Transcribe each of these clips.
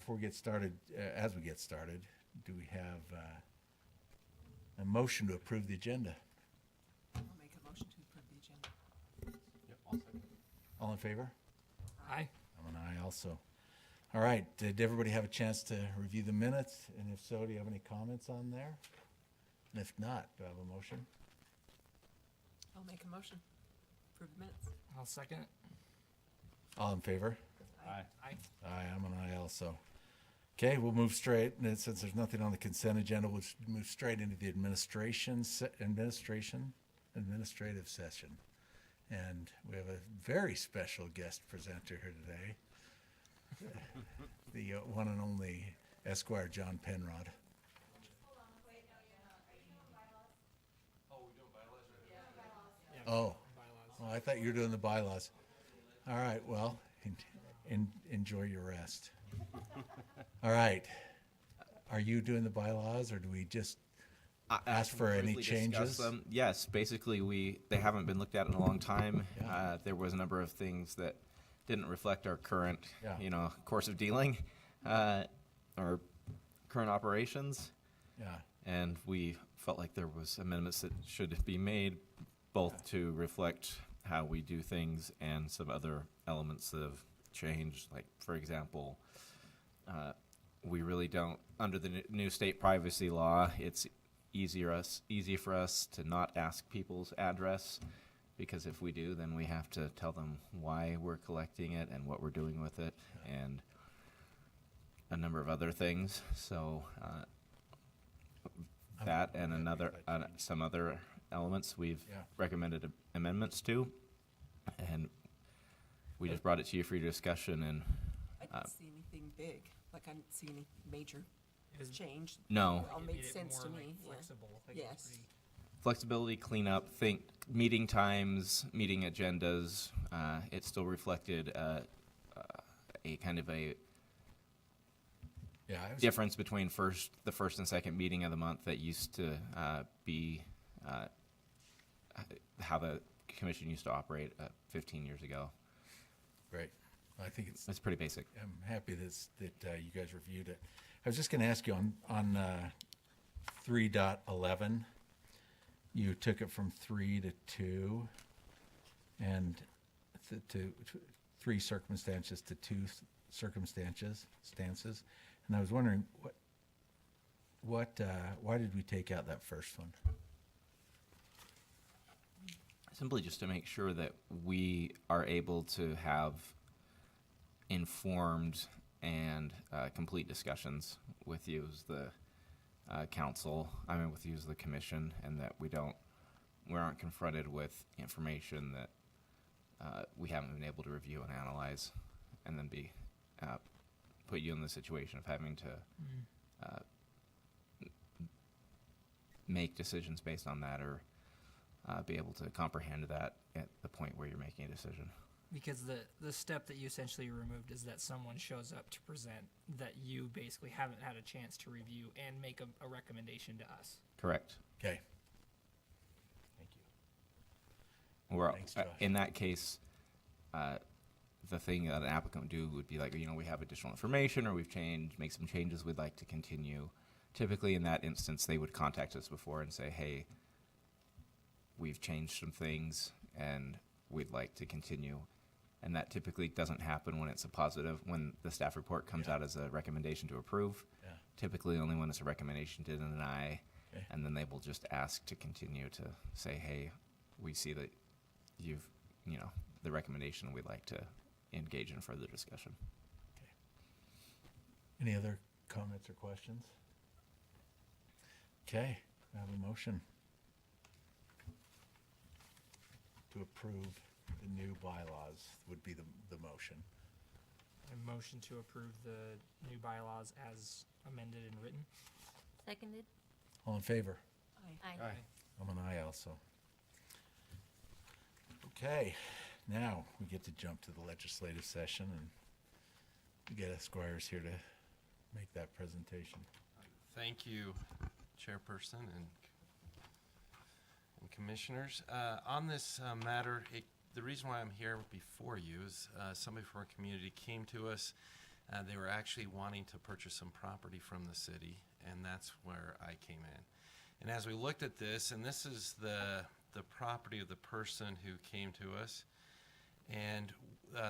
before we get started, as we get started, do we have a motion to approve the agenda? I'll make a motion to approve the agenda. Yep, I'll second. All in favor? Aye. I'm an aye also. All right, did everybody have a chance to review the minutes? And if so, do you have any comments on there? And if not, do I have a motion? I'll make a motion. Approve the minutes. I'll second it. All in favor? Aye. Aye. Aye, I'm an aye also. Okay, we'll move straight, and since there's nothing on the consent agenda, we'll move straight into the administrative session. And we have a very special guest presenter here today, the one and only Esquire John Penrod. Oh, well, I thought you were doing the bylaws. All right, well, enjoy your rest. All right. Are you doing the bylaws, or do we just ask for any briefly changes? discuss them. Yes, basically they haven't been looked at in a long time. Yeah. There was a number of things that didn't reflect our current, Yeah. course of dealing, or current operations. Yeah, And we felt like there was amendments that should be made, both to reflect how we do things and some other elements that have changed. Like, for example, we really don't, under the new state privacy law, it's easy for us to not ask people's address, because if we do, then we have to tell them why we're collecting it and what we're doing with it, and a number of other things. So that and some other elements we've Yeah. recommended amendments to, and we just brought it to you for your discussion. And I didn't see anything big, like I didn't see any major It was change. no. It all it made made it sense to more, me, like, yeah. flexible. Like, it was Yes. pretty- Flexibility, cleanup, meeting times, meeting agendas. It still reflected a kind of a yeah. I was, difference between the first and second meeting of the month that used to be how the commission used to operate 15 years ago. Great. I think it's. It's pretty basic. I'm happy that you guys reviewed it. I was just going to ask you on 3.11. You took it from 3 to 2, and to 3 circumstances to 2 stances. And I was wondering why did we take out that first one? Simply just to make sure that we are able to have informed and complete discussions with you as the council, with you as the commission, and that we aren't confronted with information that we haven't been able to review and analyze, and then put you in the situation of having to make decisions based on that, or be able to comprehend that at the point where you're making a decision. Because the step that you essentially removed is that someone shows up to present that you basically haven't had a chance to review and make a recommendation to us. Correct. Okay. Thank you. Thanks, Josh. In that case, the thing that an applicant would do would be like, we have additional information, or make some changes we'd like to continue. Typically in that instance, they would contact us before and say, hey, we've changed some things and we'd like to continue. And that typically doesn't happen when it's a positive, when the staff report comes out as a recommendation to approve. Yeah. Typically only when it's a recommendation to deny, Okay. and then they will just ask to continue to say, hey, we see that you've, the recommendation, we'd like to engage in further discussion. Any other comments or questions? Okay, I have a motion to approve the new bylaws would be the motion. A motion to approve the new bylaws as amended and written. Seconded. All in favor? Aye. Aye. I'm an aye also. Okay, now we get to jump to the legislative session, and we get Esquires here to make that presentation. Thank you, Chairperson and Commissioners. On this matter, the reason why I'm here before you is somebody from our community came to us They were actually wanting to purchase some property from the city, and that's where I came in. And as we looked at this, and this is the property of the person who came to us, and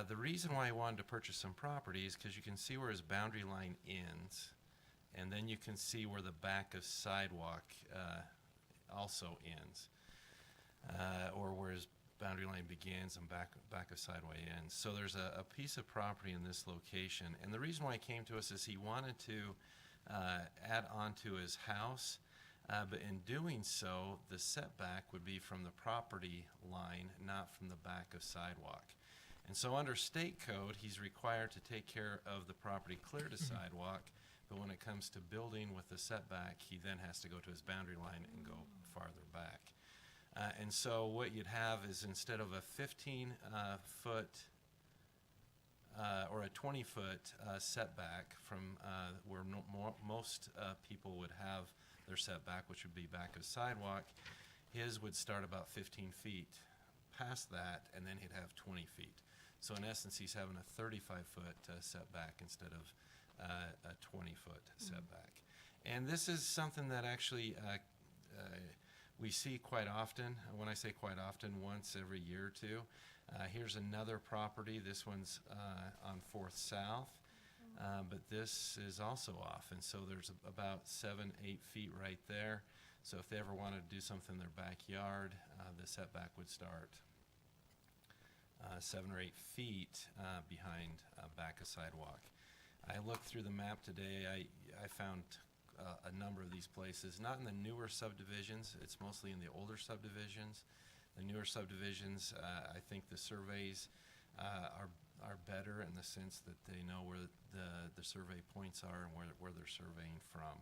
the reason why he wanted to purchase some property is because you can see where his boundary line ends, and then you can see where the back of sidewalk also ends, or where his boundary line begins and back of sideway ends. So there's a piece of property in this location, and the reason why he came to us is he wanted to add on to his house, but in doing so, the setback would be from the property line, not from the back of sidewalk. And so under state code, he's required to take care of the property clear to sidewalk, but when it comes to building with the setback, he then has to go to his boundary line and go farther back. And so what you'd have is, instead of a 15-foot or a 20-foot setback from where most people would have their setback, which would be back of sidewalk, his would start about 15 feet past that, and then he'd have 20 feet. So in essence, he's having a 35-foot setback instead of a 20-foot setback. And this is something that actually we see quite often. When I say quite often, once every year or two. Here's another property. This one's on 4th South, but this is also off. And so there's about 7-8 feet right there. So if they ever wanted to do something in their backyard, the setback would start 7 or 8 feet behind back of sidewalk. I looked through the map today. I found a number of these places, not in the newer subdivisions. It's mostly in the older subdivisions. The newer subdivisions, I think the surveys are better in the sense that they know where the survey points are and where they're surveying from.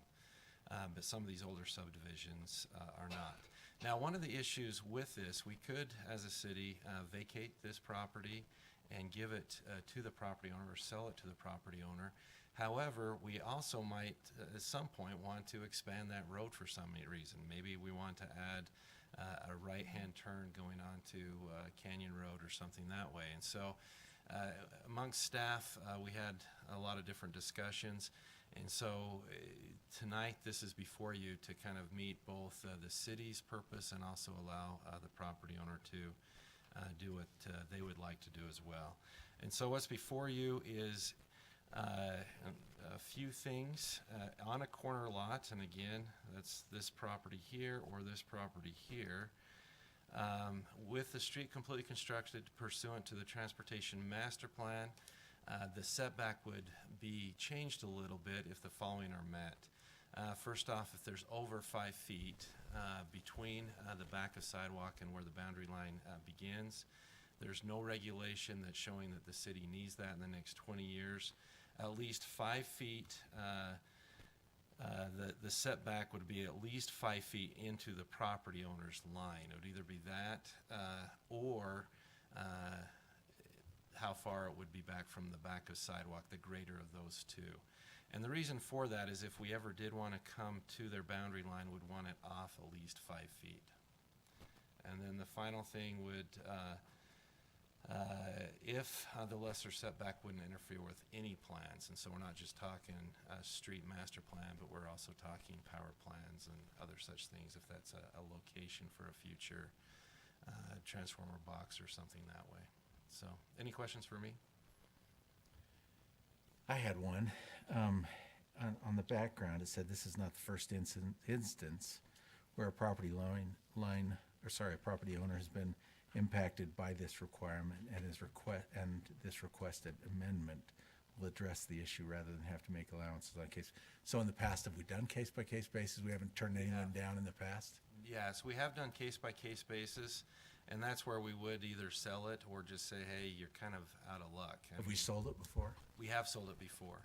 But some of these older subdivisions are not. Now, one of the issues with this, we could, as a city, vacate this property and give it to the property owner or sell it to the property owner. However, we also might, at some point, want to expand that road for some reason. Maybe we want to add a right-hand turn going on to Canyon Road or something that way. And so amongst staff, we had a lot of different discussions. And so tonight, this is before you to kind of meet both the city's purpose and also allow the property owner to do what they would like to do as well. And so what's before you is a few things on a corner lot, and again, that's this property here or this property here. With the street completely constructed pursuant to the Transportation Master Plan, the setback would be changed a little bit if the following are met. First off, if there's over 5 feet between the back of sidewalk and where the boundary line begins, there's no regulation that's showing that the city needs that in the next 20 years. At least 5 feet, the setback would be at least 5 feet into the property owner's line. It would either be that or how far it would be back from the back of sidewalk, the greater of those two. And the reason for that is if we ever did want to come to their boundary line, we'd want it off at least 5 feet. And then the final thing would, if the lesser setback wouldn't interfere with any plans, and so we're not just talking street master plan, but we're also talking power plans and other such things, if that's a location for a future transformer box or something that way. So, any questions for me? I had one. On the background, it said this is not the first instance where a property a property owner has been impacted by this requirement, and this requested amendment will address the issue rather than have to make allowances on case. So in the past, have we done case-by-case basis? We haven't turned anyone down in the past? Yes, we have done case-by-case basis, and that's where we would either sell it or just say, hey, you're kind of out of luck. Have we sold it before? We have sold it before.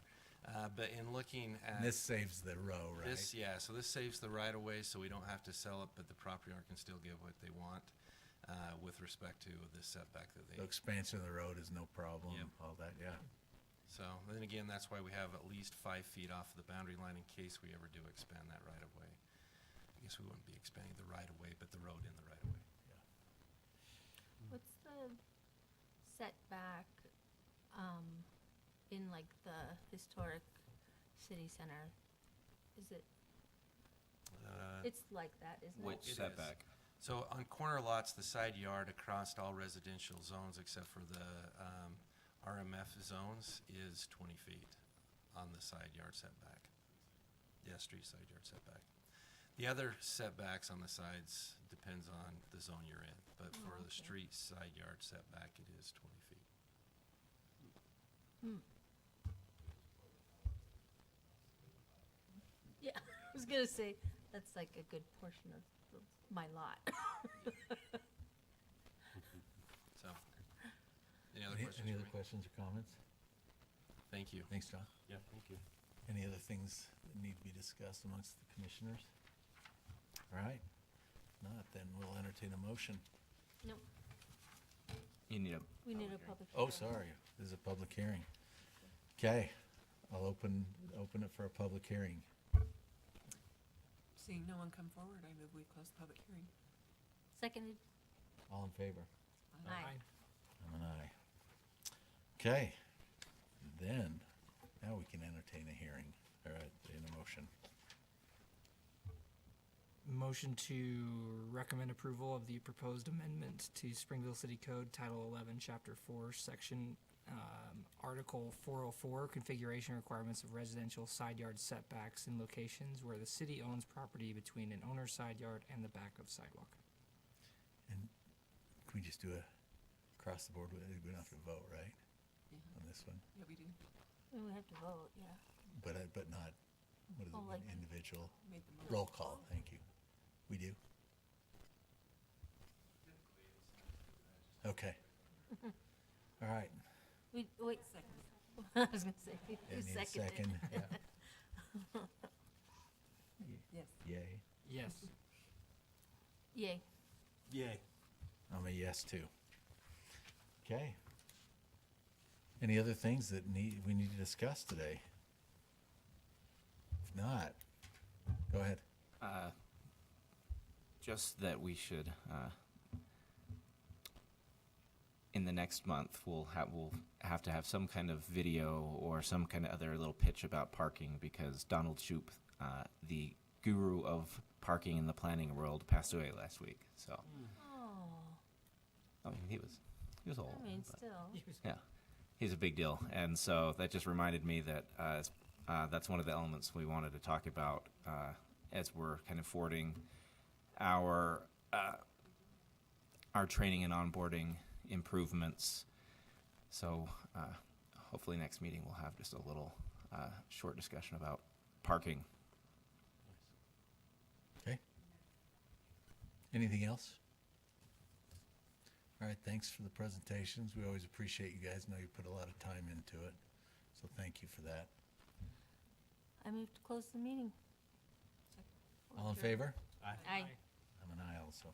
But in looking at... And this saves the row, right? So this saves the right-of-way, so we don't have to sell it, but the property owner can still get what they want with respect to the setback that they... The expansion of the road is no problem, Yep. all that, yeah. So, then again, that's why we have at least 5 feet off the boundary line in case we ever do expand that right-of-way. I guess we wouldn't be expanding the right-of-way, but the road in the right-of-way. What's the setback in like the historic city center? Is it, it's like that, isn't Which It is. setback? So on corner lots, the side yard across all residential zones except for the RMF zones is 20 feet on the side yard setback. Yeah, street side yard setback. The other setbacks on the sides depends on the zone you're in, but for the okay. street side yard setback, it is 20 feet. Yeah, I was gonna say, that's like a good portion of my lot. So, any other Any questions any for other me? questions or comments? Thank you. Thanks, John. Yeah, thank you. Any other things that need to be discussed amongst the commissioners? All right, not, then we'll entertain a motion. Nope, You need a, we need a public. Oh, hearing. sorry, this is a public hearing. Okay, I'll open it for a public hearing. Seeing no one come forward, I move we close the public hearing. Seconded, All in favor? aye. I'm an aye. Okay, then, now we can entertain a hearing, all right, in a motion. Motion to recommend approval of the proposed amendment to Springville City Code, Title 11, Chapter 4, Section Article 404, configuration requirements of residential side yard setbacks in locations where the city owns property between an owner's side yard and the back of sidewalk. And can we just do a across the board, we don't have to vote, right, Yeah, on this one? yeah, we do. And we have to vote, yeah. But not, what is Oh, it, like- individual? Made the motion. Roll call, thank you. We do? Okay. All right. We, wait, Second. I was gonna say, Yeah, who need a seconded? second, yeah. Yes. Yay. Yes. Yay. Yay. I'm a yes too. Okay. Any other things that we need to discuss today? If not, go ahead. just that we should, in the next month, we'll have to have some kind of video or some kind of other little pitch about parking, because Donald Shoup, the guru of parking in the planning world, passed away last week. So, Oh, I mean, he was old. I mean, but- still. yeah, he's a big deal, and so that just reminded me that that's one of the elements we wanted to talk about as we're kind of forwarding our training and onboarding improvements. So hopefully next meeting we'll have just a little short discussion about parking. Okay. Anything else? All right, thanks for the presentations. We always appreciate you guys. Know you put a lot of time into it, so thank you for that. I move to close the meeting. All in favor? Aye. I'm an aye also.